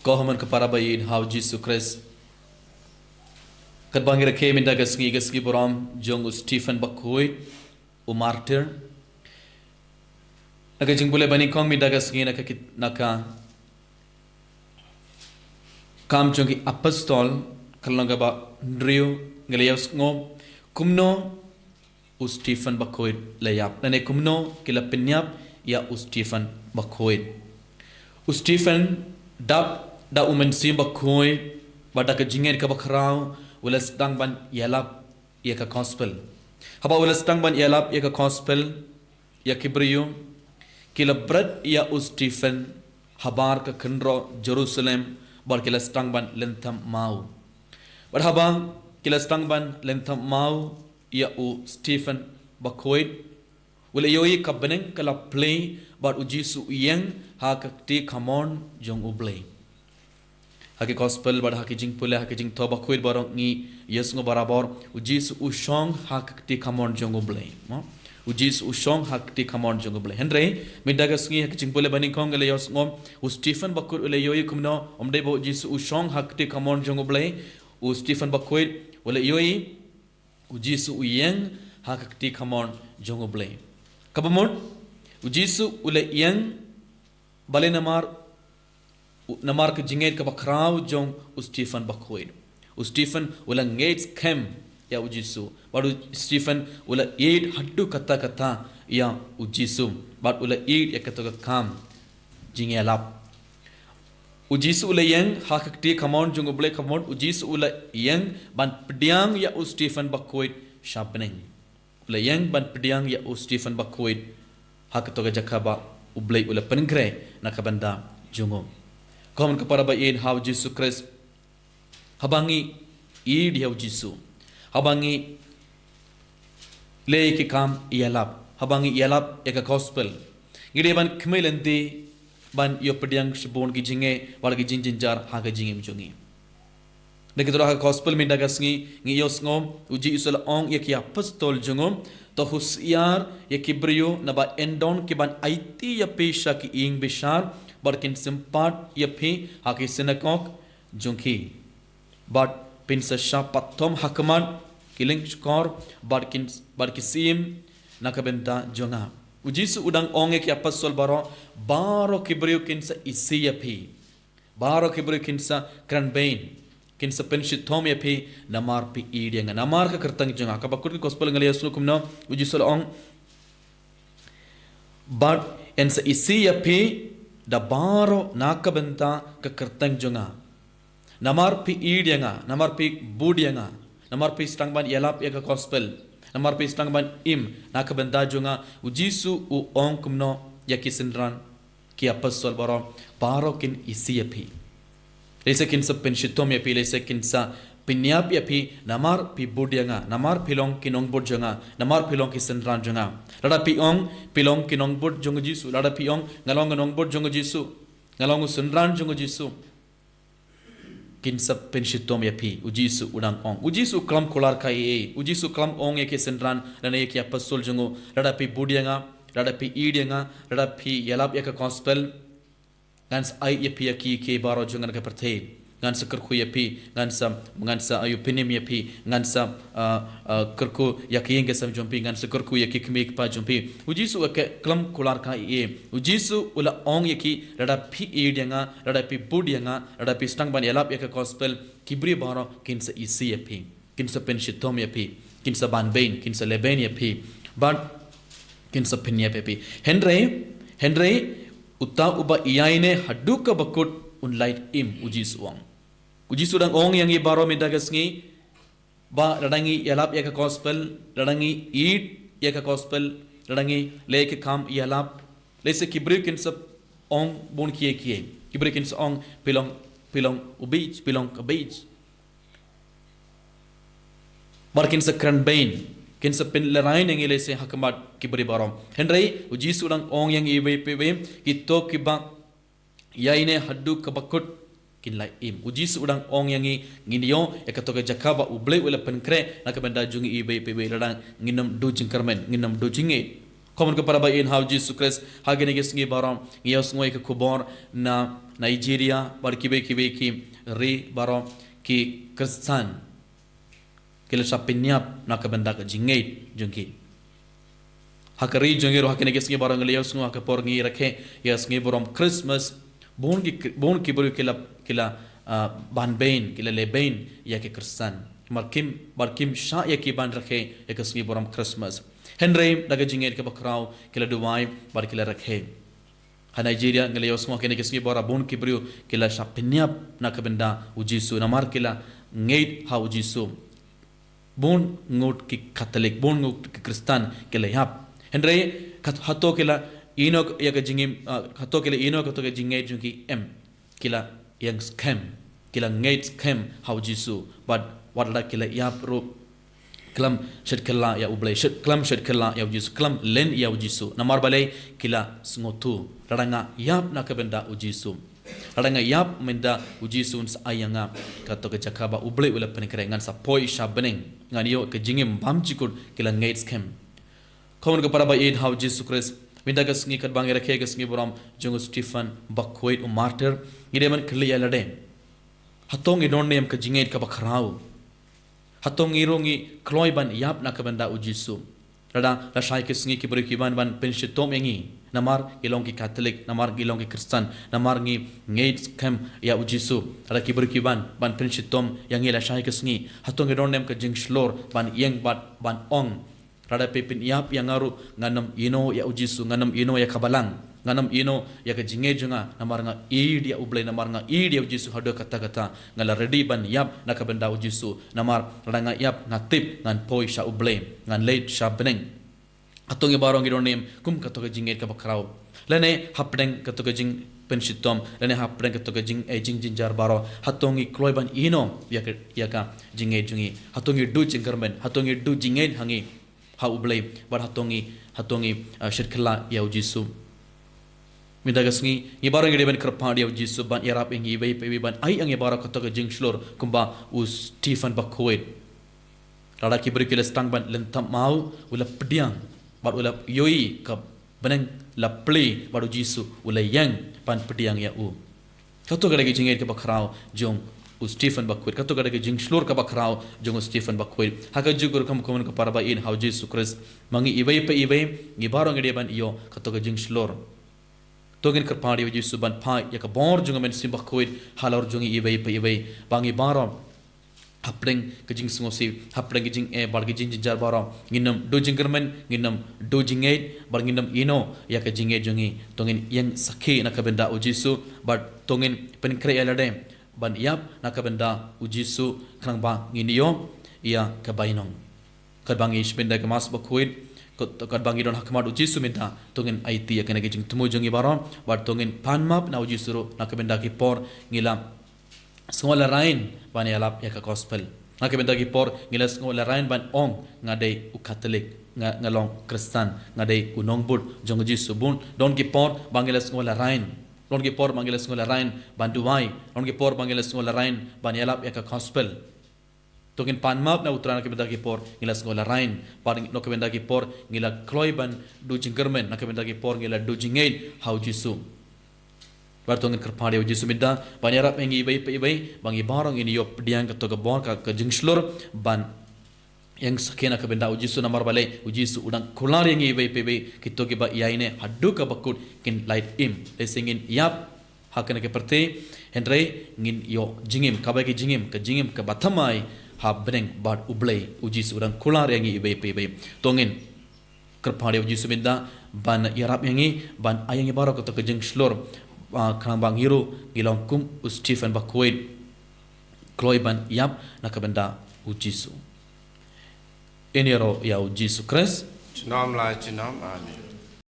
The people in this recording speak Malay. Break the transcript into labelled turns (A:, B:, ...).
A: Kohaman kaparabayin how jisu Christ. Kat bangira ke minda gaski boram jong u Stephen Bakoy u martyr. Naka jing bule bani kong minda gaski naka kam jong apostol kalanga ba Hynrei ngeliaus ngom kumno u Stephen Bakoy layap. Nane kumno kila penyap ya u Stephen Bakoy. U Stephen da umensim Bakoy bada ka jingen ka bakrao wala stang ban yalap ya ka gospel. Haba wala stang ban yalap ya ka gospel ya kibriyo kila brad ya u Stephen habar ka khandro Jerusalem bar kila stang ban lentham mau. Bar haba kila stang ban lentham mau ya u Stephen Bakoy wala yoi ka beneng kala play bar u jisu yang ha ka ti kamon jong u play. Haki gospel bar haki jing pula haki jing toba kuil barong ni yes ngo barabor ujis usong hak ti kamon jongo blay ujis usong hak ti kamon jongo blay Hynrei midaga sngi haki jing pula bani kong le yos ngom u Stephen bakur ule yoy kumno omdei bo ujis usong hak ti kamon jongo blay u Stephen bakuil ule yoy ujis uyeng hak ti kamon jongo blay kabamon ujis ule yang bale namar ke jinget ke bakrau jong u Stephen Bakoy u Stephen wala ngates kem ya u jisu baru Stephen wala eid haddu kata ya u jisu bat wala eid ya kata kam jingelap u jisu wala yang hakti kamon jong ble kamon u jisu wala yang ban pediang ya u Stephen Bakoy sharpening wala yang ban pediang ya u Stephen Bakoy hak to jakaba u ble wala pengre nakabanda jongo Kawan kepada bayin how jisu Christ habangi id how jisu habangi leki kam ialap habangi ialap eka gospel ngide ban kmelenti ban yo pediang sebon ki jinge wal ki jinjar ha ga jinge mjongi nekitra ha gospel minda gasngi ngi yos ngom uji usul ong yeki apostol jongom to husiar yeki brio naba endon ki ban aiti ya pesha ki ing bishar barkin sempat ya phi haki sinakok jungki but pinsa sha patom hakman killing skor barkisim nakabenta jonga ujisu udang onge ki apostol baro kibrio kinsa isi ya phi baro kibrio kinsa kranbain kinsa penshithom ya phi namar pi idianga namar ka kertang jonga kabakut ki gospel ngali asnu kumno ujisul ong but ensa isi ya phi da baro nakabenta ke kertang jonga namar pi idianga namar pi budianga namar pi stangban yalap ya ka gospel namar pi stangban im nakabenta jonga ujisu u ong kumno ya kisindran ki apostol baro kin isi ya phi lese kin sa penshitom ya pi lese kin sa pinyap ya phi namar pi budianga namar pilong kinong bud jonga namar pilong kisindran jonga lada pi ong pilong kinong bud jonga jisu lada pi ong ngalong bud jonga jisu ngalong sindran jonga jisu kinsa penshitom ya pi ujisu udang ong ujisu klam kolar kai ujisu klam ong ya kisindran lana ya ki apostol jongo lada pi budianga lada pi idianga lada pi yalap ya ka gospel ngans ai ya pi ya ki ke baro jonga ka perthe ngansa kerku ya pi ngansa ayu pinim ya pi ngansa kerku ya ki yenge sam jompi ngansa kerku ya ki kmik pa jompi ujisu ke klam kular ka ujisu ula ong ya ki rada pi idianga rada pi budianga rada pi stang ban yalap ya ka gospel kibri baro kinsa isi ya pi kinsa penshitom ya pi kinsa ban bain kinsa leben ya pi but kinsa pin ya pi Hynrei uta uba iyaine haddu ka bakut unlight im ujisu ong ujisu dang ong yang i baro medagasngi ba radangi yalap ya ka gospel radangi eat ya ka gospel radangi leke kam yalap lese kibri kin sab ong bon kiye kibri kin ong pilong ubij pilong kabij barkin sa kranbain kin sa pin larain yang lese hakamat kibri baro Hynrei ujisu dang ong yang i we ito kiba yaine haddu kabakut kinlai im ujisu udang ong yangi nginyo ekatoga jakaba uble wala penkre nakabanda jungi ibe ladang nginam do jingkarmen nginam do jinge Komen kepada bayin hau Yesus Kristus hagene gesengi barom ngios ngoi ke kubor na Nigeria bar kibe ki re barom ki Kristan kila sapinyap na kabenda ka jingait jungki hakari jungiro hakene gesengi barom ngios ngoi ka por ngi rakhe yes ngi barom Christmas bon ki buru kila banbain kila lebain ya ke Kristan barkim sha ya ki ban rakhe ya kesengi barom Christmas Hynrei daga jingait ke bakrau kila duwai bar kila rakhe ha Nigeria ngale yosmo kene kesengi bora bon ki buru kila sapinyap na kabenda ujisu namar kila ngait ha ujisu bon ngot ki Catholic bon ngot ki Kristan kila yap Hynrei hato kila inok ya ka jingim hato kila inok to ka jingait junki kila yang scam kila ngait scam ha ujisu but wadla kila yap ro kelam shed kala ya ublay kelam shed kala ya ujisu kelam len ya ujisu namar balai kila sngotu radanga yap na kabenda ujisu radanga yap menda ujisu ayanga kato ke jakaba ublay ula penikerengan sa poi shabening nganiyo ke jingim bamchikut kila ngait scam kawan ke para bayin ha ujisu Kristus minda ke sngi kat bangi rakhe ke sngi boram jongo Stephen bakhoit martyr ngideman kli yalade hatong idon nem ke jingait ka bakhrau hatong irungi kloi ban yap na kabenda ujisu rada la shai ke sngi ki bari ki ban penshitom yangi namar ilong ki Catholic namar ilong ki Kristen namar ngi ngait kem ya ujisu rada ki bari ki ban penshitom yangi la shai ke sngi hatong idon nem ke jing shlor ban yeng ban ong rada pepin yap yang ngaru nganam ino ya ujisu nganam ino ya kabalang nganam ino ya ke jinge junga namar nga dia ublay namar nga dia ujisu hado kata ngala ready ban yap na kabenda ujisu namar ranga yap ngatip ngan poi sha ublay ngan late sha beneng atong ibarong ironim kum kato ke jinge ka bakrau lene hapdeng kato ke jing penshitom lene hapdeng kato ke jing jinjar baro hatongi kloi ban ino ya ka jinge jungi hatongi du jingkermen hatongi du jinge hangi ha ublay bar hatongi shirkla ya ujisu minda gasngi ibarang ide ban krapadi ya ujisu ban yarap ingi bai pe ban ai ang ibara kata ke jingslor kumba us Stephen bakhoit rada ki beri kila stang ban lentam mau ula pediang bar ula yoi ka beneng la play bar ujisu ula yang pan pediang ya u kato gada ke jingait ke bakrau jong Stephen bakhoit kato gada ke jingslor ka bakrau jong Stephen bakhoit haka jugur kam komen ka parba in how Jesus Christ mangi ibai pe ibai ibarang ide ban iyo kato ke jingslor togin kerpadi uji suban pai ya ka bor junga men simbak koid halor jungi ibai pe ibai bangi barom hapreng kejing sungosi hapreng kejing bargi jing jar barom nginam do jingkermen nginam do jingait bar nginam ino ya ka jinge jungi tongin yang sakhi na ka benda uji su but tongin pen kre alade ban yap na ka benda uji su krang ba nginiyo ya ka bainong kadbangi spenda ka mas bakoid kat bangi don hakmat uji suminta tongin IT ya kena gejing temu jongi baron war tongin panmap na uji suru na kebenda ki por ngila skola rain ban yalap ya ka gospel na kebenda ki por ngila skola rain ban ong ngadai u Catholic ngalong Kristen ngadai u nongbut jong uji subun don ki por bangila skola rain don ki por bangila skola rain ban duwai don ki por bangila skola rain ban yalap ya ka gospel tongin panmap na utrana kebenda ki por ngila skola rain par no kebenda ki por ngila kloiban du jingkermen na kebenda ki por ngila du jingait hau jisu bar tongin kerpade jisu midda banyarap engi ibai pe ibai bangi barong ini yo pediang ka to bor ka jingslor ban yang sakena kebenda jisu namar balai jisu udang kular yang ibai pe ibai kito ki ba yaine haddu ka bakut kin light im lesingin yap hakena ke perte Hynrei ngin yo jingim ka jingim ka bathamai ha beneng bad ublay uji surang kular yangi ibai pe ibai tongin kerpade uji suminda ban yarap yangi ban ayangi barok to kejeng slor kang bang hiro gilong kum Stephen bakhoit kloi ban yap na kabenda uji su enero ya uji su Christ
B: Chinam la chinam amen